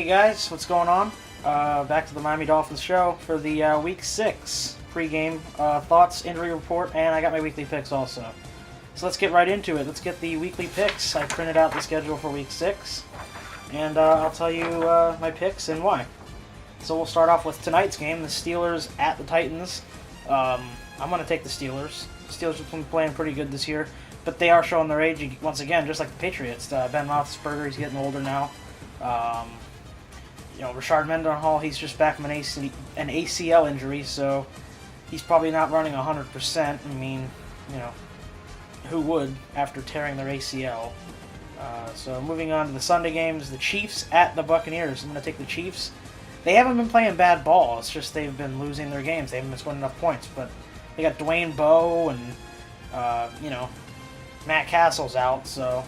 Hey guys, what's going on? Back to the Miami Dolphins show for the Week 6 pregame thoughts, injury report, and I got my weekly picks also. So let's get right into it. Let's get the weekly picks. I printed out the schedule for Week 6, and I'll tell you my picks and why. So we'll start off with tonight's game, the Steelers at the Titans. I'm going to take the Steelers. The Steelers have been playing pretty good this year, but they are showing their age once again, just like the Patriots. Ben Roethlisberger, he's getting older now. Rashard Mendenhall, he's just back from an ACL injury, so he's probably not running 100%. I mean, who would after tearing their ACL? So moving on to the Sunday games, the Chiefs at the Buccaneers. I'm going to take the Chiefs. They haven't been playing bad ball. It's just they've been losing their games. They haven't been scoring enough points. But they got Dwayne Bowe and, Matt Castle's out. So,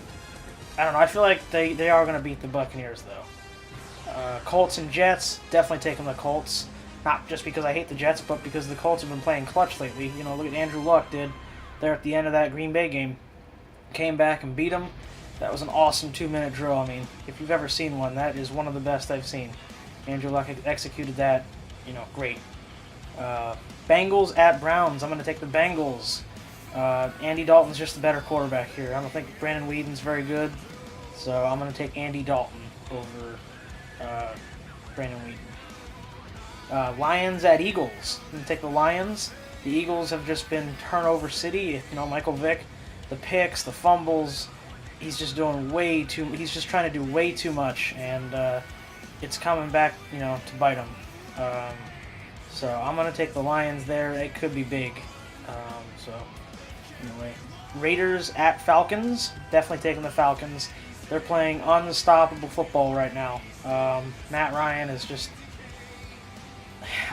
I don't know. I feel like they are going to beat the Buccaneers, though. Colts and Jets, definitely taking the Colts. Not just because I hate the Jets, but because the Colts have been playing clutch lately. Look at Andrew Luck did there at the end of that Green Bay game. Came back and beat them. That was an awesome 2-minute drill. I mean, if you've ever seen one, that is one of the best I've seen. Andrew Luck executed that, great. Bengals at Browns. I'm going to take the Bengals. Andy Dalton's just a better quarterback here. I don't think Brandon Weeden's very good, so I'm going to take Andy Dalton over Brandon Weeden. Lions at Eagles. I'm going to take the Lions. The Eagles have just been turnover city. Michael Vick, the picks, the fumbles. He's just doing way too. He's just trying to do way too much, and it's coming back, to bite him. So I'm going to take the Lions there. It could be big. Anyway, Raiders at Falcons. Definitely taking the Falcons. They're playing unstoppable football right now. Matt Ryan is just...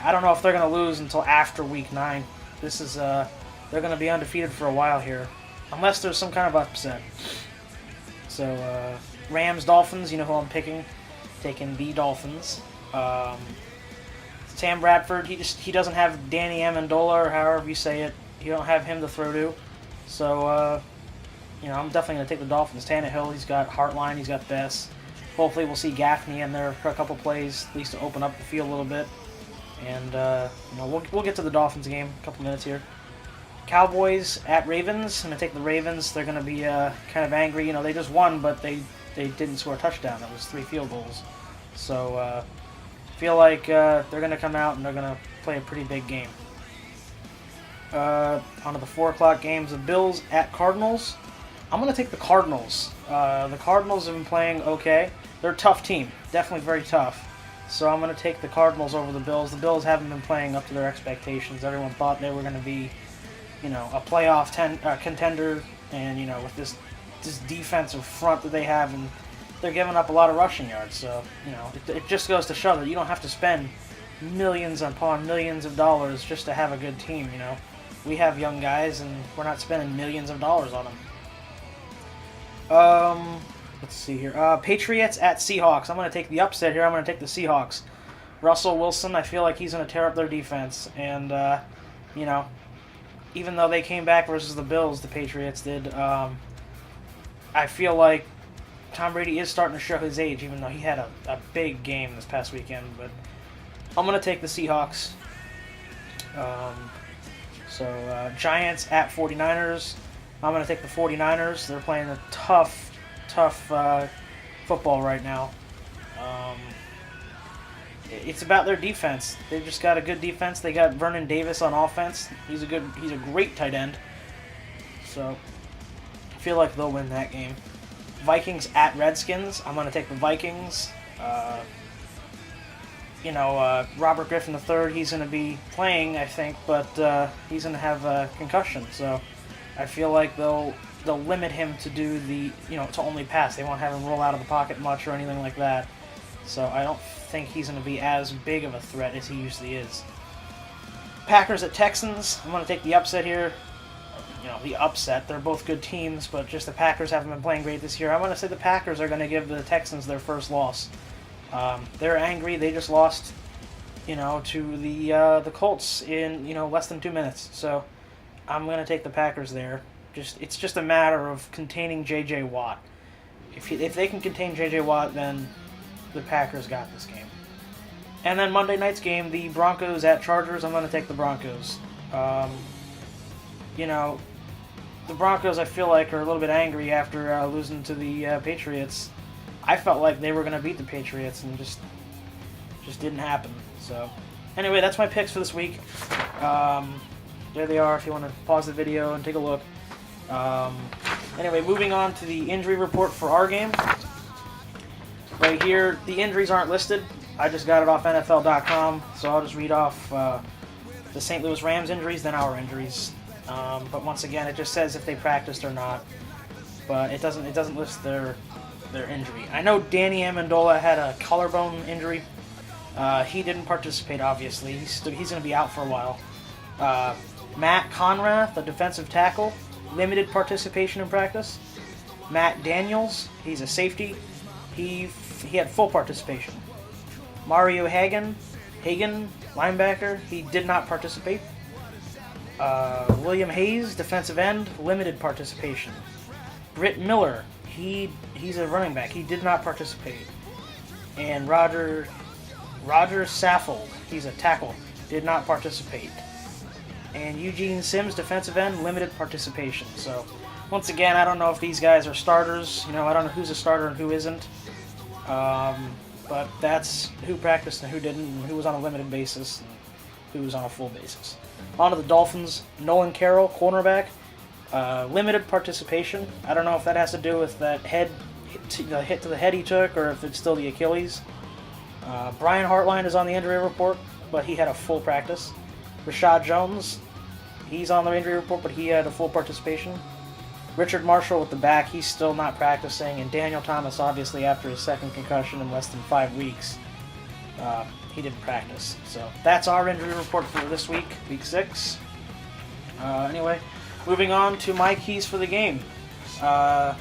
I don't know if they're going to lose until after Week 9. This is... they're going to be undefeated for a while here. Unless there's some kind of upset. So, Rams, Dolphins, you know who I'm picking. Taking the Dolphins. Sam Bradford, he doesn't have Danny Amendola, or however you say it. You don't have him to throw to. So, I'm definitely going to take the Dolphins. Tannehill, he's got Hartline, he's got Bess. Hopefully we'll see Gaffney in there for a couple plays, at least to open up the field a little bit. And, we'll get to the Dolphins game in a couple minutes here. Cowboys at Ravens. I'm going to take the Ravens. They're going to be kind of angry. They just won, but they didn't score a touchdown. It was 3 field goals. So, I feel like they're going to come out and they're going to play a pretty big game. On to the 4 o'clock games. The Bills at Cardinals. I'm going to take the Cardinals. The Cardinals have been playing okay. They're a tough team. Definitely very tough. So I'm going to take the Cardinals over the Bills. The Bills haven't been playing up to their expectations. Everyone thought they were going to be, a playoff contender. And, with this defensive front that they have, and they're giving up a lot of rushing yards. So, it just goes to show that you don't have to spend millions upon millions of dollars just to have a good team, We have young guys, and we're not spending millions of dollars on them. Let's see here. Patriots at Seahawks. I'm going to take the upset here. I'm going to take the Seahawks. Russell Wilson, I feel like he's going to tear up their defense. And, even though they came back versus the Bills, the Patriots did, I feel like Tom Brady is starting to show his age, even though he had a big game this past weekend. But I'm going to take the Seahawks. Giants at 49ers. I'm going to take the 49ers. They're playing a tough football right now. It's about their defense. They've just got a good defense. They got Vernon Davis on offense. He's a great tight end. So I feel like they'll win that game. Vikings at Redskins. I'm going to take the Vikings. Robert Griffin III, he's going to be playing, I think, but he's going to have a concussion. So I feel like they'll limit him to do to only pass. They won't have him roll out of the pocket much or anything like that. So I don't think he's going to be as big of a threat as he usually is. Packers at Texans. I'm going to take the upset here. The upset. They're both good teams, but just the Packers haven't been playing great this year. I'm going to say the Packers are going to give the Texans their first loss. They're angry. They just lost, to the Colts in, less than 2 minutes. So I'm going to take the Packers there. It's just a matter of containing J.J. Watt. If they can contain J.J. Watt, then the Packers got this game. And then Monday night's game, the Broncos at Chargers. I'm going to take the Broncos. You know, the Broncos, I feel like, are a little bit angry after losing to the Patriots. I felt like they were going to beat the Patriots, and just didn't happen. So, anyway, that's my picks for this week. There they are if you want to pause the video and take a look. Anyway, moving on to the injury report for our game. Right here, the injuries aren't listed. I just got it off NFL.com, so I'll just read off the St. Louis Rams injuries, then our injuries. But once again, it just says if they practiced or not, but it doesn't list their injury. I know Danny Amendola had a collarbone injury. He didn't participate, obviously. He's going to be out for a while. Matt Conrath, the defensive tackle, limited participation in practice. Matt Daniels, he's a safety. He had full participation. Mario Hagan, linebacker, he did not participate. William Hayes, defensive end, limited participation. Britt Miller, he's a running back, he did not participate. And Roger Saffold, he's a tackle, did not participate. And Eugene Sims, defensive end, limited participation. So, once again, I don't know if these guys are starters. You know, I don't know who's a starter and who isn't. But that's who practiced and who didn't, and who was on a limited basis and who was on a full basis. On to the Dolphins. Nolan Carroll, cornerback, limited participation. I don't know if that has to do with that hit to the head he took, or if it's still the Achilles. Brian Hartline is on the injury report, but he had a full practice. Rashad Jones, he's on the injury report, but he had a full participation. Richard Marshall with the back, he's still not practicing. And Daniel Thomas, obviously, after his second concussion in less than 5 weeks, he didn't practice. So that's our injury report for this week, week 6. Anyway, moving on to my keys for the game. I'll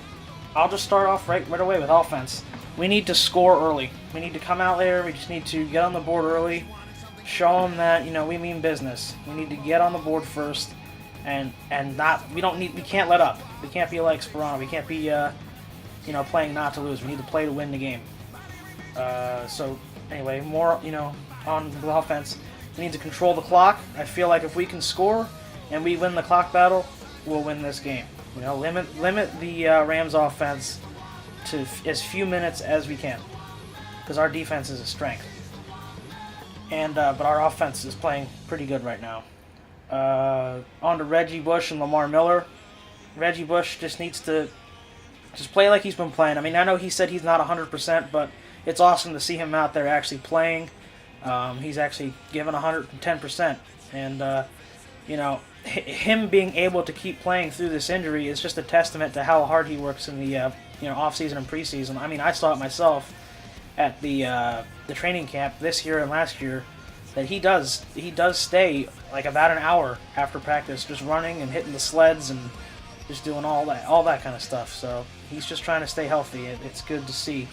just start off right away with offense. We need to score early. We need to come out there. We just need to get on the board early. Show them that, we mean business. We need to get on the board first, and we can't let up. We can't be like Sperano. We can't be playing not to lose. We need to play to win the game. So anyway, more on the offense. We need to control the clock. I feel like if we can score and we win the clock battle, we'll win this game. Limit the Rams offense to as few minutes as we can, because our defense is a strength. And but our offense is playing pretty good right now. On to Reggie Bush and Lamar Miller. Reggie Bush just needs to play like he's been playing. I mean, I know he said he's not 100%, but it's awesome to see him out there actually playing. He's actually given 110%. And, him being able to keep playing through this injury is just a testament to how hard he works in the off-season and preseason. I mean, I saw it myself at the training camp this year and last year, that he does stay like about an hour after practice, just running and hitting the sleds and just doing all that kind of stuff. So he's just trying to stay healthy. It's good to see,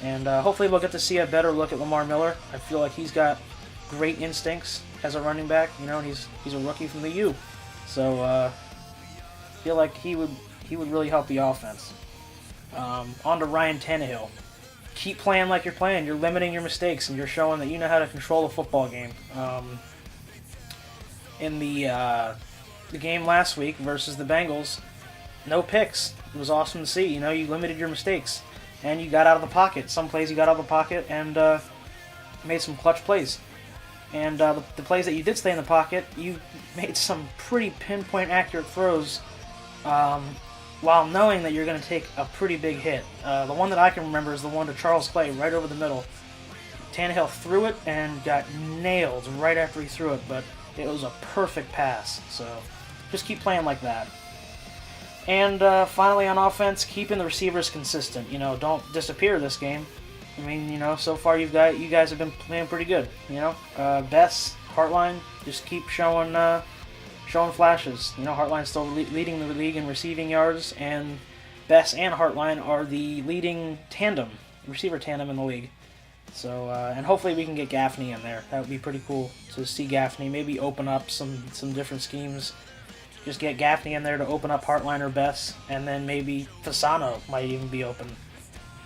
and hopefully we'll get to see a better look at Lamar Miller. I feel like he's got great instincts as a running back, and he's a rookie from the U, so I feel like he would really help the offense. On to Ryan Tannehill. Keep playing like you're playing. You're limiting your mistakes, and you're showing that you know how to control a football game. In the game last week versus the Bengals, no picks. It was awesome to see. You limited your mistakes, and you got out of the pocket. Some plays you got out of the pocket and made some clutch plays. And the plays that you did stay in the pocket, you made some pretty pinpoint accurate throws, while knowing that you're going to take a pretty big hit. The one that I can remember is the one to Charles Clay right over the middle. Tannehill threw it and got nailed right after he threw it, but it was a perfect pass. So just keep playing like that. And finally on offense, keeping the receivers consistent. Don't disappear this game. I mean, so far you guys have been playing pretty good. Bess, Hartline, just keep showing flashes. Hartline's still leading the league in receiving yards, and Bess and Hartline are the leading receiver tandem in the league. So, and hopefully we can get Gaffney in there. That would be pretty cool to see Gaffney maybe open up some different schemes. Just get Gaffney in there to open up Hartline or Bess, and then maybe Fasano might even be open.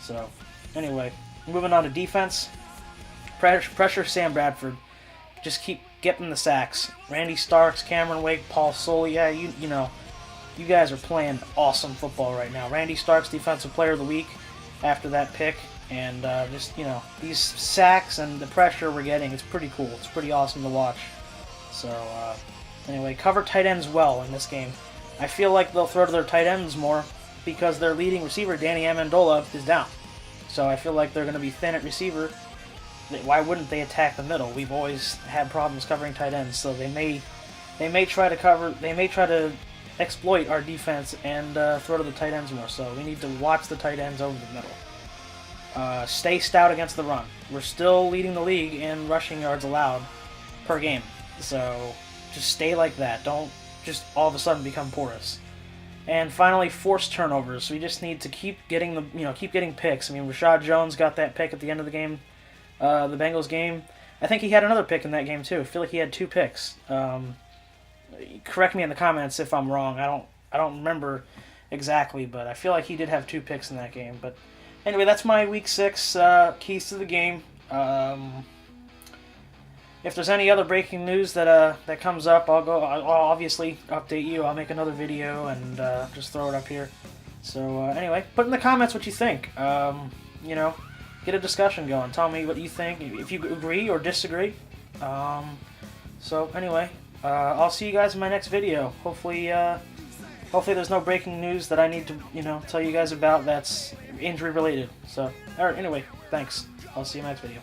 So, anyway, Moving on to defense. Pressure Sam Bradford. Just keep getting the sacks. Randy Starks, Cameron Wake, Paul Sully. Yeah, you know, you guys are playing awesome football right now. Randy Starks, Defensive Player of the Week after that pick. And just, you know, these sacks and the pressure we're getting, it's pretty cool. It's pretty awesome to watch. So, anyway, cover tight ends well in this game. I feel like they'll throw to their tight ends more because their leading receiver, Danny Amendola, is down. So I feel like they're going to be thin at receiver. Why wouldn't they attack the middle? We've always had problems covering tight ends, so they may try to exploit our defense and throw to the tight ends more. So we need to watch the tight ends over the middle. Stay stout against the run. We're still leading the league in rushing yards allowed per game. So just stay like that. Don't just all of a sudden become porous. And finally, forced turnovers. We just need to keep getting picks. I mean, Rashad Jones got that pick at the end of the game, the Bengals game. I think he had another pick in that game too. I feel like he had 2 picks. Correct me in the comments if I'm wrong. I don't remember exactly, but I feel like he did have 2 picks in that game. But anyway, that's my Week 6 keys to the game. If there's any other breaking news that comes up, I'll obviously update you. I'll make another video and just throw it up here. So anyway, put in the comments what you think. You know, get a discussion going. Tell me what you think, if you agree or disagree. So anyway, I'll see you guys in my next video. Hopefully there's no breaking news that I need to tell you guys about that's injury related. So anyway, thanks. I'll see you in my next video.